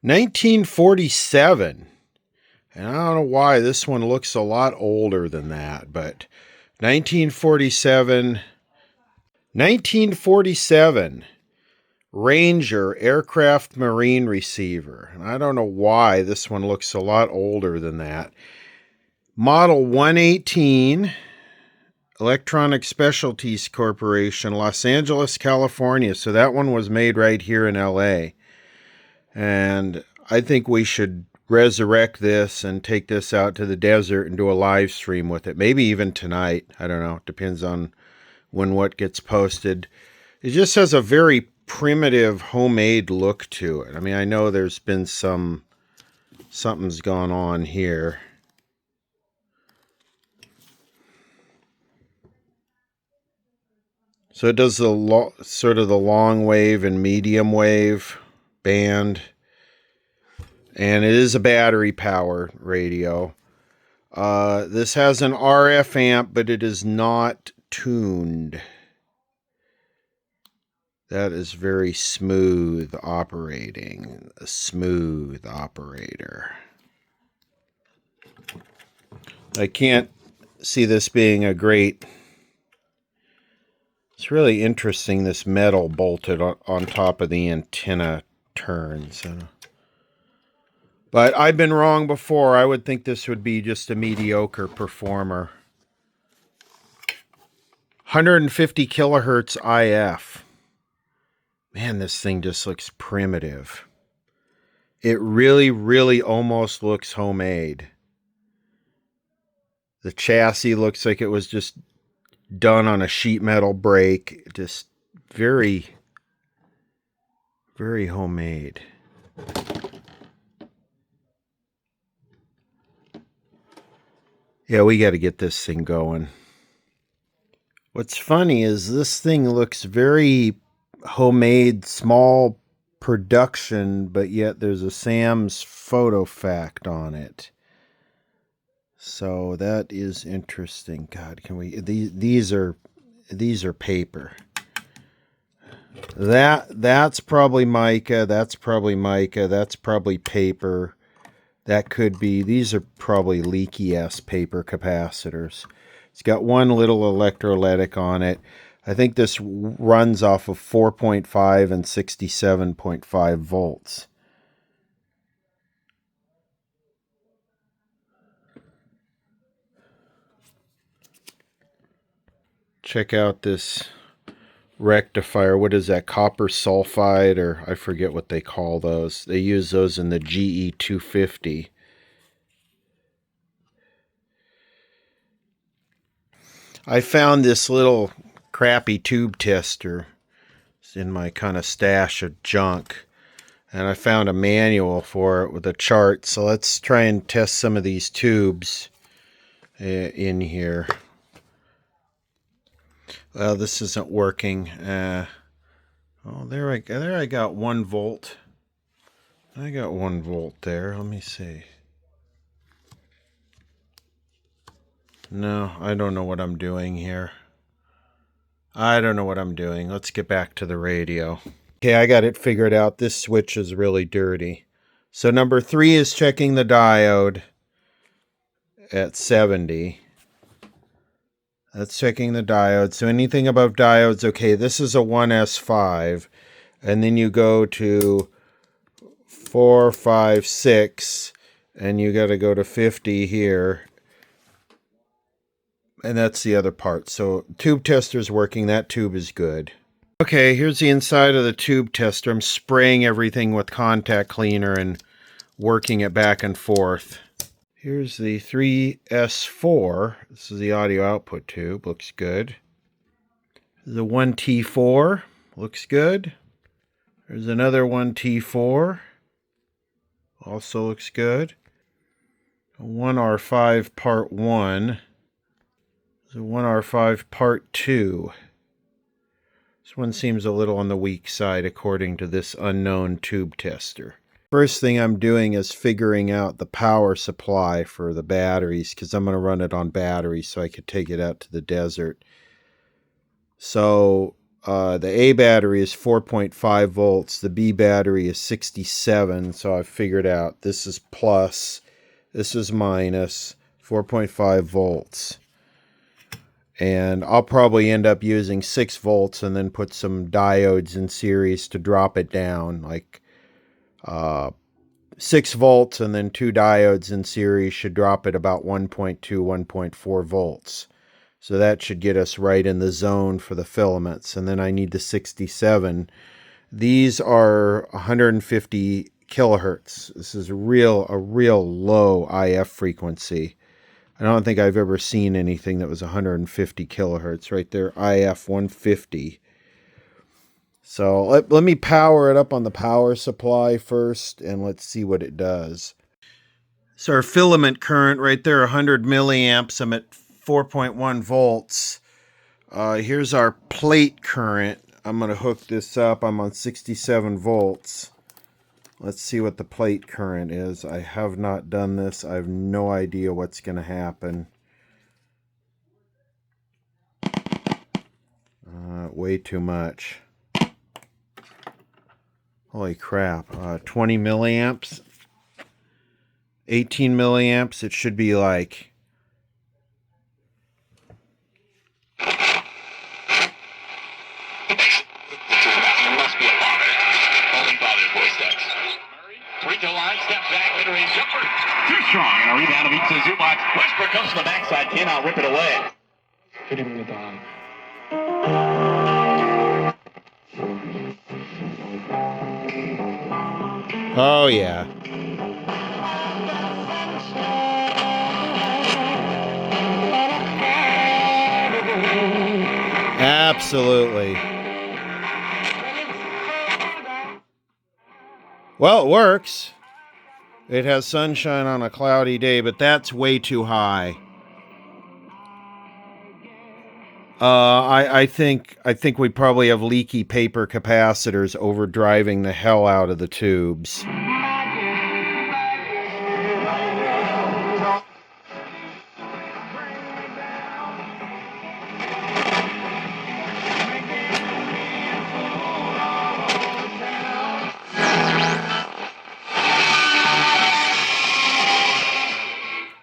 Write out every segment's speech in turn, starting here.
1947. And I don't know why this one looks a lot older than that, but 1947 Ranger aircraft marine receiver. And I don't know why this one looks a lot older than that. Model 118, Electronic Specialties Corporation, Los Angeles, California. So that one was made right here in LA. And I think we should resurrect this and take this out to the desert and do a live stream with it. Maybe even tonight. I don't know. It depends on when what gets posted. It just has a very primitive homemade look to it. I mean, I know there's been something's gone on here. So it does the sort of the long wave and medium wave band. And it is a battery powered radio. This has an RF amp, but it is not tuned. That is very smooth operating. A smooth operator. I can't see this being a great... It's really interesting, this metal bolted on top of the antenna turns. But I've been wrong before. I would think this would be just a mediocre performer. 150 kilohertz IF. Man, this thing just looks primitive. It really, really almost looks homemade. The chassis looks like it was just done on a sheet metal brake. Just very, very homemade. Yeah, we got to get this thing going. What's funny is this thing looks very homemade, small production, but yet there's a Sam's photo fact on it. So that is interesting. God, can we... These are paper. That's probably mica. That's probably mica. That's probably paper. That could be... These are probably leaky-ass paper capacitors. It's got one little electrolytic on it. I think this runs off of 4.5 and 67.5 volts. Check out this rectifier. What is that? Copper sulfide, or I forget what they call those. They use those in the GE 250. I found this little crappy tube tester. It's in my kind of stash of junk. And I found a manual for it with a chart. So let's try and test some of these tubes in here. Well, this isn't working. Oh, there I got 1 volt. I got 1 volt there. Let me see. No, I don't know what I'm doing here. I don't know what I'm doing. Let's get back to the radio. Okay, I got it figured out. This switch is really dirty. So number 3 is checking the diode at 70. That's checking the diode. So anything above diodes, okay, this is a 1S5. And then you go to 4, 5, 6, and you got to go to 50 here. And that's the other part. So tube tester's working. That tube is good. Okay, here's the inside of the tube tester. I'm spraying everything with contact cleaner and working it back and forth. Here's the 3S4. This is the audio output tube. Looks good. The 1T4. Looks good. There's another 1T4. Also looks good. A 1R5 part 1. There's a 1R5 part 2. This one seems a little on the weak side according to this unknown tube tester. First thing I'm doing is figuring out the power supply for the batteries, because I'm going to run it on batteries so I could take it out to the desert. So The A battery is 4.5 volts. The B battery is 67. So I figured out this is plus, this is minus 4.5 volts. And I'll probably end up using 6 volts and then put some diodes in series to drop it down. Like 6 volts and then 2 diodes in series should drop it about 1.2, 1.4 volts. So that should get us right in the zone for the filaments. And then I need the 67. These are 150 kilohertz. This is a real low IF frequency. I don't think I've ever seen anything that was 150 kilohertz right there. IF 150. So let me power it up on the power supply first, and let's see what it does. So our filament current right there, 100 milliamps. I'm at 4.1 volts. Here's our plate current. I'm going to hook this up. I'm on 67 volts. Let's see what the plate current is. I have not done this. I have no idea what's going to happen. Way too much. Holy crap. 20 milliamps. 18 milliamps. It should be like... Too strong. And a rebound of each Zubac. Westbrook comes to the backside. Cannot rip it away. Hit him in the dog. Oh, yeah. Absolutely. Well, it works. It has sunshine on a cloudy day, but that's way too high. I think we probably have leaky paper capacitors overdriving the hell out of the tubes.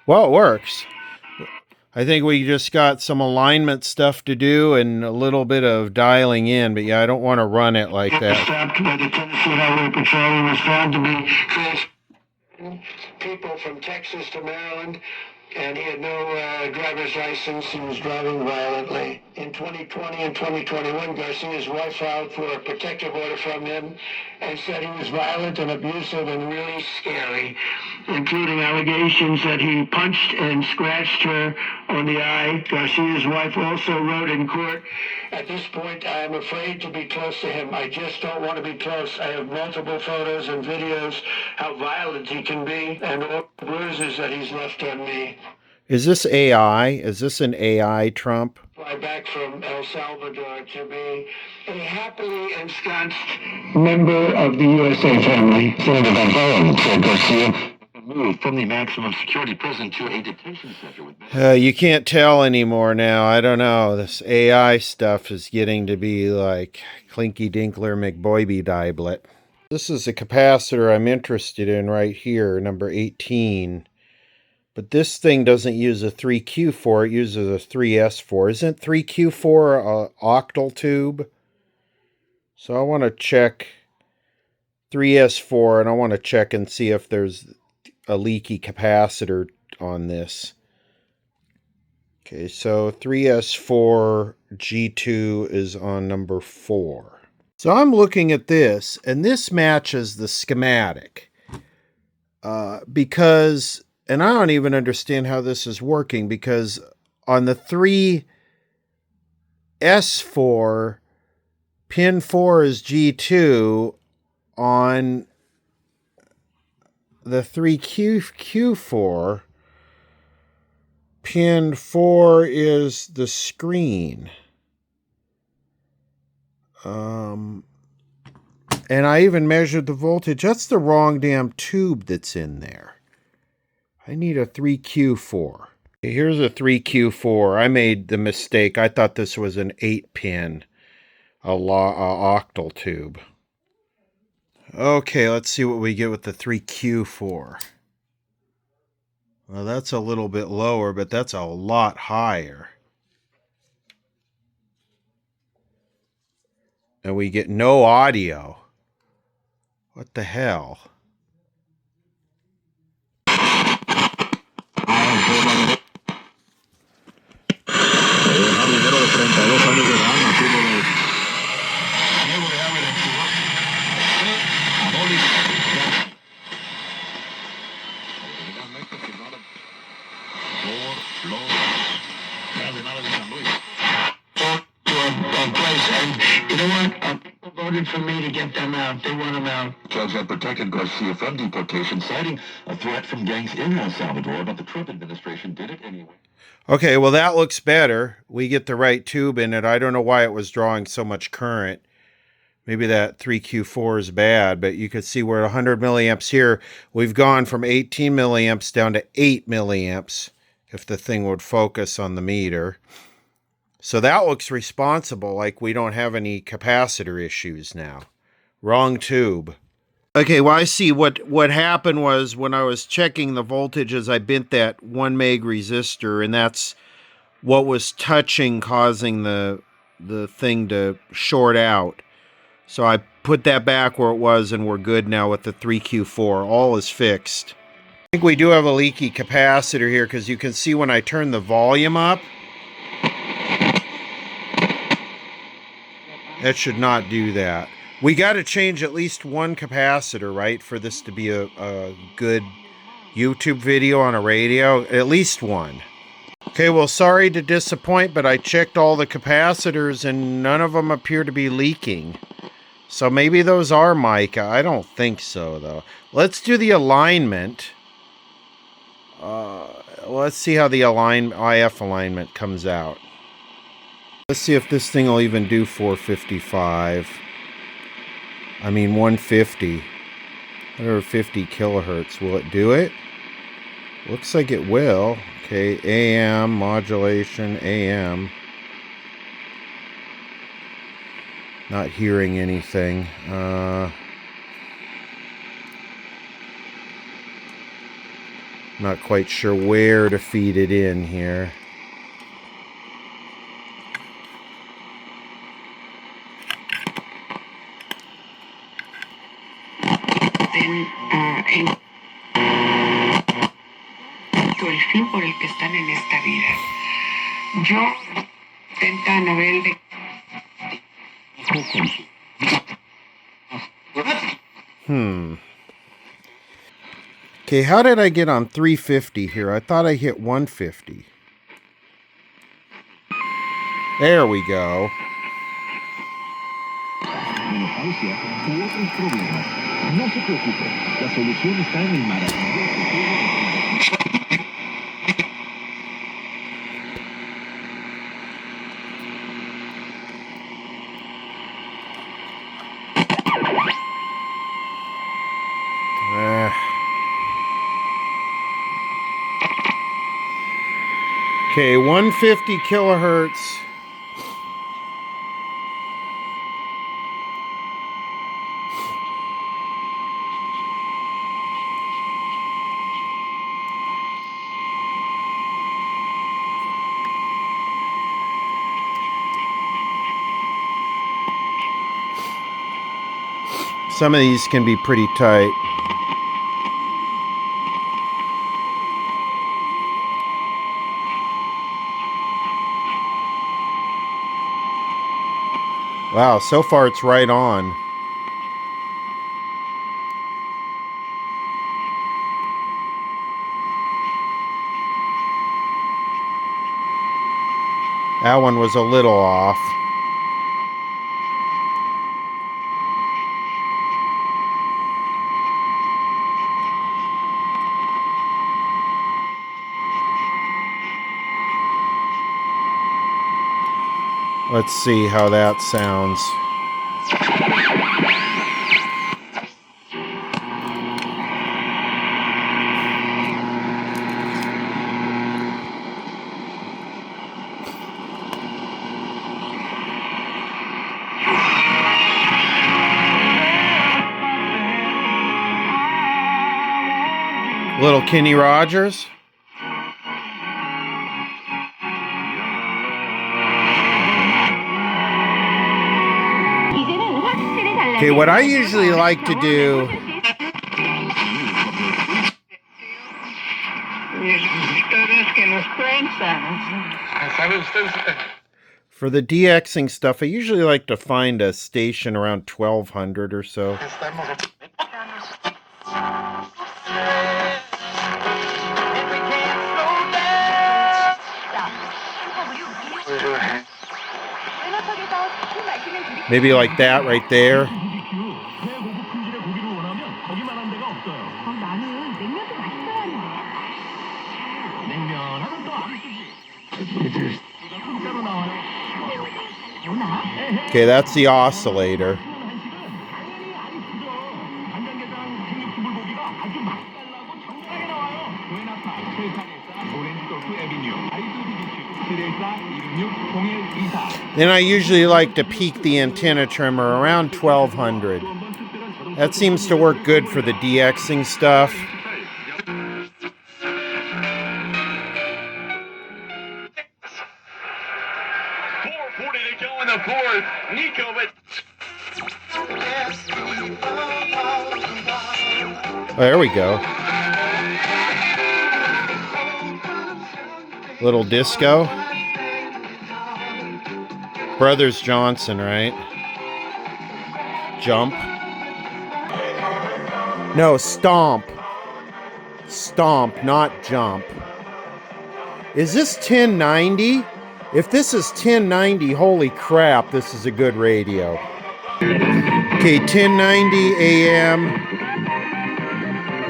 Well, it works. I think we just got some alignment stuff to do and a little bit of dialing in, but yeah, I don't want to run it like that. Stopped by the Tennessee Highway Patrol was found to be people from Texas to Maryland, and he had no driver's license. He was driving violently. In 2020 and 2021, Garcia's wife filed for a protective order from him and said he was violent and abusive and really scary, including allegations that he punched and scratched her on the eye. Garcia's wife also wrote in court, "At this point, I am afraid to be close to him. I just don't want to be close. I have multiple photos and videos how violent he can be and all the bruises that he's left on me." Is this AI? Is this an AI Trump? Fly back from El Salvador to be a happily ensconced member of the USA family. Senator Van Hollen said Garcia moved from the maximum security prison to a detention center. You can't tell anymore now. I don't know. This AI stuff is getting to be like Clinky Dinkler McBoyby Diblet. This is a capacitor I'm interested in right here, number 18. But this thing doesn't use a 3Q4, it uses a 3S4. Isn't 3Q4 an octal tube? So I want to check 3S4, and I want to check and see if there's a leaky capacitor on this. Okay, so 3S4 G2 is on number 4. So I'm looking at this, and this matches the schematic. Because... And I don't even understand how this is working, because on the 3S4, pin 4 is G2. On the 3Q4, pin 4 is the screen. And I even measured the voltage. That's the wrong damn tube that's in there. I need a 3Q4. Here's a 3Q4. I made the mistake. I thought this was an 8-pin. a octal tube. Okay, let's see what we get with the 3Q4. Well, that's a little bit lower, but that's a lot higher. And we get no audio. What the hell? Voted for me to get them out. They want them out. Judge had protected Garcia from deportation, citing a threat from gangs in El Salvador, but the Trump administration did it anyway. Okay, well that looks better. We get the right tube in it. I don't know why it was drawing so much current. Maybe that 3Q4 is bad, but you could see we're at 100 milliamps here. We've gone from 18 milliamps down to 8 milliamps if the thing would focus on the meter. So that looks responsible, like we don't have any capacitor issues now. Wrong tube. Okay, well I see what happened was when I was checking the voltages, I bent that 1 meg resistor, and that's what was touching, causing the thing to short out. So I put that back where it was, and we're good now with the 3Q4. All is fixed. I think we do have a leaky capacitor here, because you can see when I turn the volume up, that should not do that. We got to change at least one capacitor, right, for this to be a good YouTube video on a radio. At least one. Okay, well, sorry to disappoint, but I checked all the capacitors, and none of them appear to be leaking. So maybe those are mica. I don't think so, though. Let's do the alignment. Let's see how the IF alignment comes out. Let's see if this thing will even do 455. I mean 150. 150 kilohertz. Will it do it? Looks like it will. Okay, AM, modulation, AM. Not hearing anything. Not quite sure where to feed it in here. El fin por el que están en esta vida. Yo intenta nivel de Okay, how did I get on 350 here? I thought I hit 150. There we go. Menopausia u otros problemas. No se preocupe, la solución está en el maravilloso. Okay, 150 kilohertz. Some of these can be pretty tight. Wow, so far it's right on. That one was a little off. Let's see how that sounds. Little Kenny Rogers. Okay, what I usually like to do for the DXing stuff, I usually like to find a station around 1200 or so. Maybe like that right there. Okay, that's the oscillator. Then I usually like to peak the antenna trimmer around 1200. That seems to work good for the DXing stuff. Oh, there we go. Little disco. Brothers Johnson, right? Jump. No, stomp. Stomp, not jump. Is this 1090? If this is 1090, holy crap, this is a good radio. Okay, 1090 AM.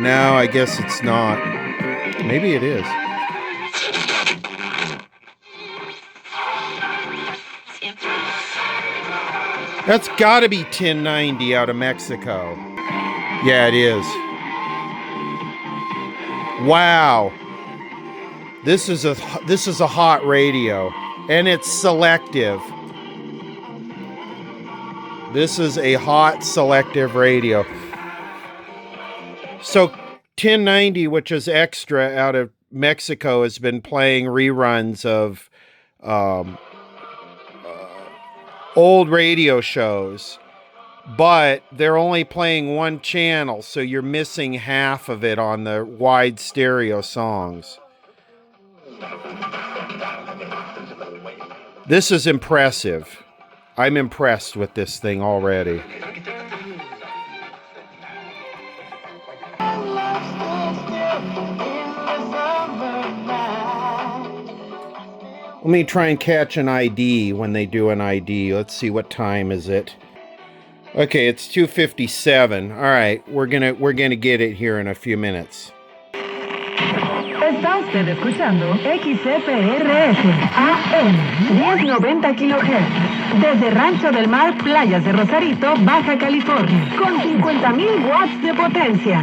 No, I guess it's not. Maybe it is. That's gotta be 1090 out of Mexico. Yeah, it is. Wow. This is a hot radio, and it's selective. This is a hot selective radio. So 1090, which is extra out of Mexico, has been playing reruns of old radio shows, but they're only playing one channel, so you're missing half of it on the wide stereo songs. This is impressive. I'm impressed with this thing already. Let me try and catch an ID when they do an ID. Let's see, what time is it? Okay, it's 2:57. All right, we're gonna get it here in a few minutes. Está usted escuchando XCPRS AM 1090 kHz desde Rancho del Mar, Playas de Rosarito, Baja California, con 50,000 watts de potencia.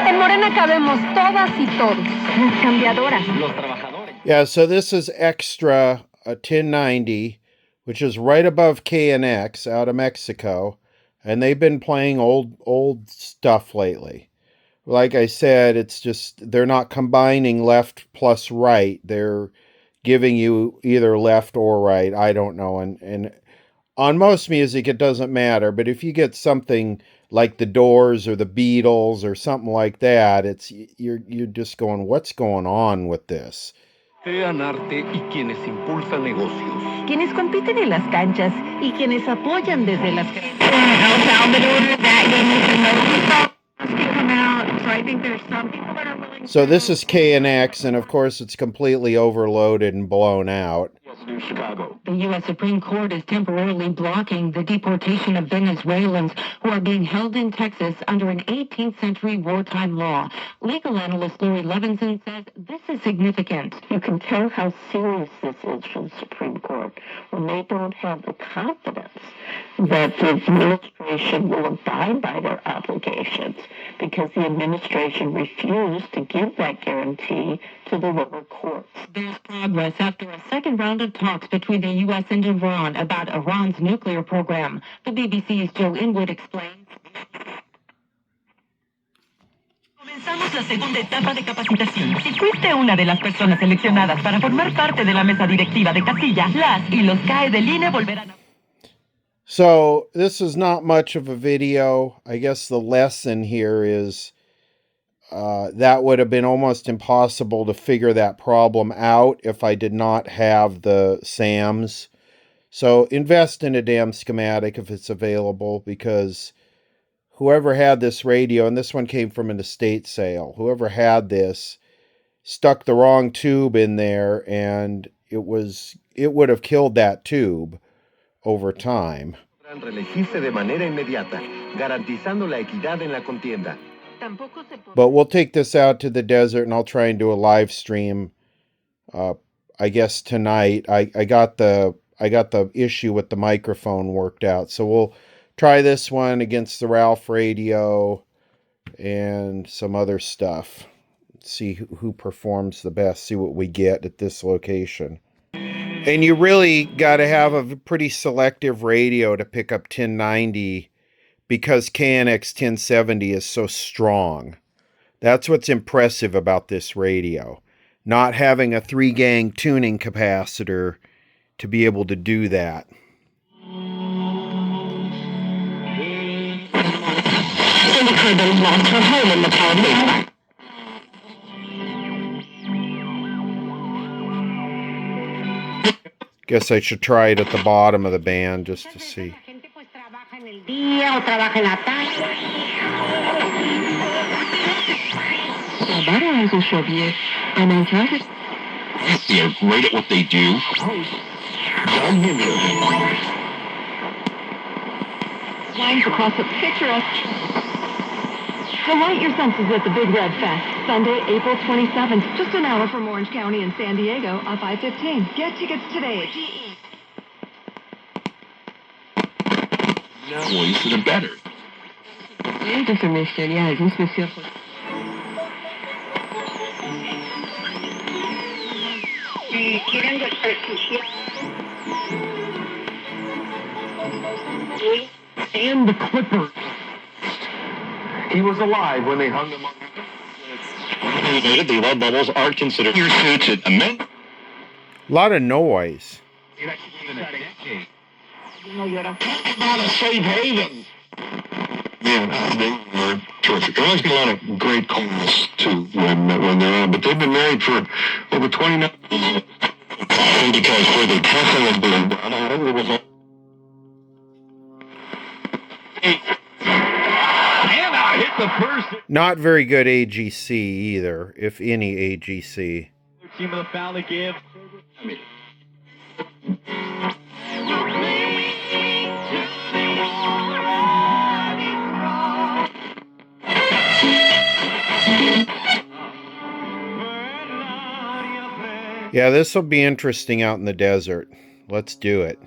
En Morena cabemos todas y todos, las cambiadoras, los trabajadores. Yeah, so this is extra 1090, which is right above KNX out of Mexico, and they've been playing old stuff lately. Like I said, it's just they're not combining left plus right. They're giving you either left or right. I don't know. And on most music, it doesn't matter. But if you get something like the Doors or the Beatles or something like that, it's you're just going, what's going on with this? Crean arte y quienes impulsan negocios. Quienes compiten en las canchas y quienes apoyan desde las So this is KNX, and of course it's completely overloaded and blown out. The U.S. Supreme Court is temporarily blocking the deportation of Venezuelans who are being held in Texas under an 18th century wartime law. Legal analyst Larry Levinson says this is significant. You can tell how serious this is from the Supreme Court when they don't have the confidence that the administration will abide by their obligations because the administration refused to give that guarantee to the lower courts. There's progress after a second round of talks between the U.S. and Iran about Iran's nuclear program. The BBC's Joe Inwood explains. Comenzamos la segunda etapa de capacitación. Si fuiste una de las personas seleccionadas para formar parte de la mesa directiva de casilla, las y los CAE del INE volverán a... So this is not much of a video. I guess the lesson here is that would have been almost impossible to figure that problem out if I did not have the SAMs. So invest in a damn schematic if it's available, because whoever had this radio, and this one came from an estate sale, whoever had this stuck the wrong tube in there, and it would have killed that tube over time. But we'll take this out to the desert, and I'll try and do a live stream. I guess tonight. I got the issue with the microphone worked out, so we'll try this one against the Ralph radio and some other stuff. See who performs the best. See what we get at this location. And you really got to have a pretty selective radio to pick up 1090, because KNX 1070 is so strong. That's what's impressive about this radio. Not having a 3-gang tuning capacitor to be able to do that. Lost her home in the Palm. Guess I should try it at the bottom of the band just to see. They're great at what they do. Lines across the picturesque. Delight your senses at the Big Red Fest, Sunday, April 27th, just an hour from Orange County and San Diego, off I-15. Get tickets today at GE. Voice is better. And the Clippers. He was alive when they hung him up. The lead bubbles are considered your suits at a A lot of noise. Not a safe haven. Yeah, they were terrific. I always get a lot of great calls too when they're on, but they've been married for over 29 years. Because where they definitely been, it was Not very good AGC either, if any AGC. Team of the foul to give. Yeah, this will be interesting out in the desert. Let's do it.